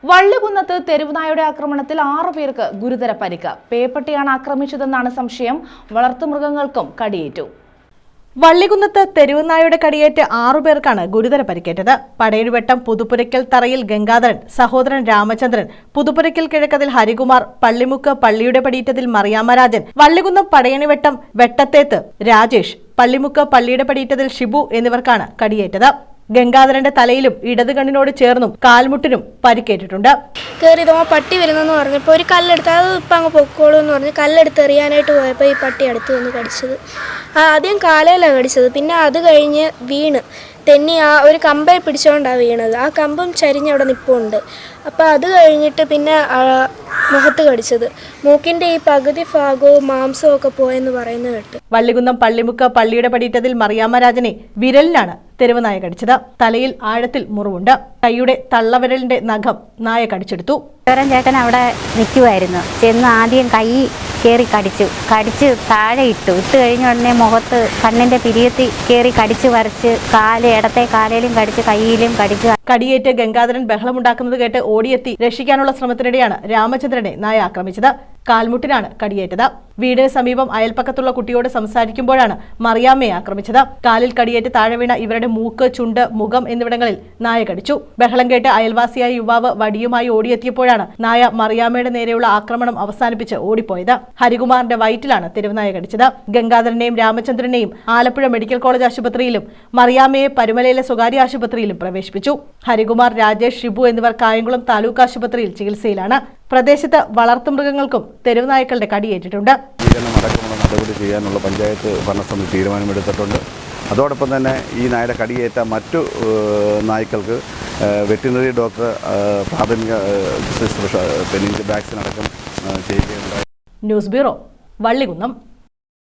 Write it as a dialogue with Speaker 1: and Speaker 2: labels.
Speaker 1: വള്ളികുന്നത്ത് തെരുവുനായുടെ ആക്രമണത്തിൽ 6 പേർക്ക് ഗുരുതര പരിക്ക്. പേപ്പട്ടിയാണ് ആക്രമിച്ചതെന്നാണ് സംശയം. വളർത്തുമൃഗങ്ങൾക്കും കടിയേറ്റു. വള്ളികുന്നത്ത് തെരുവുനായുടെ കടിയേറ്റ് 6 പേർക്കാണ് ഗുരുതര പരിക്കേറ്റത്. പടയരുവട്ടം പുതുപുരയ്ക്കൽ തറയിൽ ഗംഗാധരൻ, സഹോദരൻ രാമചന്ദ്രൻ, പുതുപുരയ്ക്കൽ കിഴക്കതിൽ ഹരികുമാർ, പള്ളിമുക്ക് പള്ളിയുടെ പടിയിറ്റതിൽ മറിയാമ്മ രാജൻ, വള്ളികുന്നം പടയണിവട്ടം വെട്ടത്തേത്ത് രാജേഷ്, പള്ളിമുക്ക് പള്ളിയുടെ പടിയിറ്റതിൽ ഷിബു എന്നിവർക്കാണ് കടിയേറ്റത്. ഗംഗാധരന്റെ തലയിലും ഇടത് കണ്ണിനോട് ചേർന്നും കാൽമുട്ടിനും പരിക്കേറ്റിട്ടുണ്ട്.
Speaker 2: പട്ടി വരുന്നെന്ന് പറഞ്ഞപ്പോൾ ഒരു കല്ലെടുത്ത് അത് ഇപ്പം അങ്ങ് പൊക്കോളൂ എന്ന് പറഞ്ഞ് കല്ലെടുത്ത് എറിയാനായിട്ട് പോയപ്പോൾ ഈ പട്ടി അടുത്ത് വന്ന് കടിച്ചത്. ആദ്യം കാലയിലാണ് കടിച്ചത്, പിന്നെ അത് കഴിഞ്ഞ് വീണ് തെന്നി ആ ഒരു കമ്പയിൽ പിടിച്ചുകൊണ്ടാണ് വീണത്. ആ കമ്പും ചരിഞ്ഞ് അവിടെ നിൽപ്പുണ്ട്. അപ്പോൾ അത് കഴിഞ്ഞിട്ട് പിന്നെ മുഖത്ത് കടിച്ചത്. മൂക്കിൻ്റെ ഈ പകുതി ഭാഗവും മാംസവും ഒക്കെ പോയെന്ന് പറയുന്നത് കേട്ട്.
Speaker 1: വള്ളികുന്നം പള്ളിമുക്ക് പള്ളിയുടെ പടിയിറ്റതിൽ മറിയാമ്മ രാജനെ വിരലിലാണ് തെരുവുനായ കടിച്ചത്. തലയിൽ ആഴത്തിൽ മുറിവുണ്ട്. കൈയുടെ തള്ളവിരലിന്റെ നഖം നായ കടിച്ചെടുത്തു.
Speaker 3: ചേട്ടൻ അവിടെ നിൽക്കുമായിരുന്നു. ചെന്ന് ആദ്യം കൈ കയറി കടിച്ച് താഴെ ഇട്ട് കഴിഞ്ഞ ഉടനെ മുഖത്ത് കണ്ണിന്റെ പിരിയത്തി കയറി കടിച്ച് വരച്ച് ഇടത്തെ കാലയിലും കടിച്ച് കൈയിലും കടിച്ച്.
Speaker 1: കടിയേറ്റ് ഗംഗാധരൻ ബഹളമുണ്ടാക്കുന്നത് കേട്ട് ഓടിയെത്തി രക്ഷിക്കാനുള്ള ശ്രമത്തിനിടെയാണ് രാമചന്ദ്രനെ നായ ആക്രമിച്ചത്. കാൽമുട്ടിനാണ് കടിയേറ്റത്. വീടിന് സമീപം അയൽപ്പക്കത്തുള്ള കുട്ടിയോട് സംസാരിക്കുമ്പോഴാണ് മറിയാമ്മയെ ആക്രമിച്ചത്. കാലിൽ കടിയേറ്റ് താഴെ വീണ ഇവരുടെ മൂക്ക്, ചുണ്ട്, മുഖം എന്നിവിടങ്ങളിൽ നായ കടിച്ചു. ബഹളം കേട്ട് അയൽവാസിയായ യുവാവ് വടിയുമായി ഓടിയെത്തിയപ്പോഴാണ് നായ മറിയാമ്മയുടെ നേരെയുള്ള ആക്രമണം അവസാനിപ്പിച്ച് ഓടിപ്പോയത്. ഹരികുമാറിന്റെ വയറ്റിലാണ് തെരുവുനായ കടിച്ചത്. ഗംഗാധരനെയും രാമചന്ദ്രനെയും ആലപ്പുഴ മെഡിക്കൽ കോളേജ് ആശുപത്രിയിലും മറിയാമ്മയെ പരുമലയിലെ സ്വകാര്യ ആശുപത്രിയിലും പ്രവേശിപ്പിച്ചു. ഹരികുമാർ, രാജേഷ്, ഷിബു എന്നിവർ കായംകുളം താലൂക്ക് ആശുപത്രിയിൽ ചികിത്സയിലാണ്. പ്രദേശത്ത് വളർത്തുമൃഗങ്ങൾക്കും തെരുവുനായ്ക്കളുടെ കടിയേറ്റിട്ടുണ്ട്.
Speaker 4: നടപടി ചെയ്യാനുള്ള പഞ്ചായത്ത് ഭരണസമിതി തീരുമാനമെടുത്തിട്ടുണ്ട്. അതോടൊപ്പം തന്നെ ഈ നായയുടെ കടിയേറ്റ മറ്റു നായ്ക്കൾക്ക് വെറ്റിനറി ഡോക്ടർ പ്രാഥമിക ശുശ്രൂഷ വാക്സിൻ അടക്കം ചെയ്യുകയുണ്ടായി.
Speaker 1: News bureau, Vallikunnam.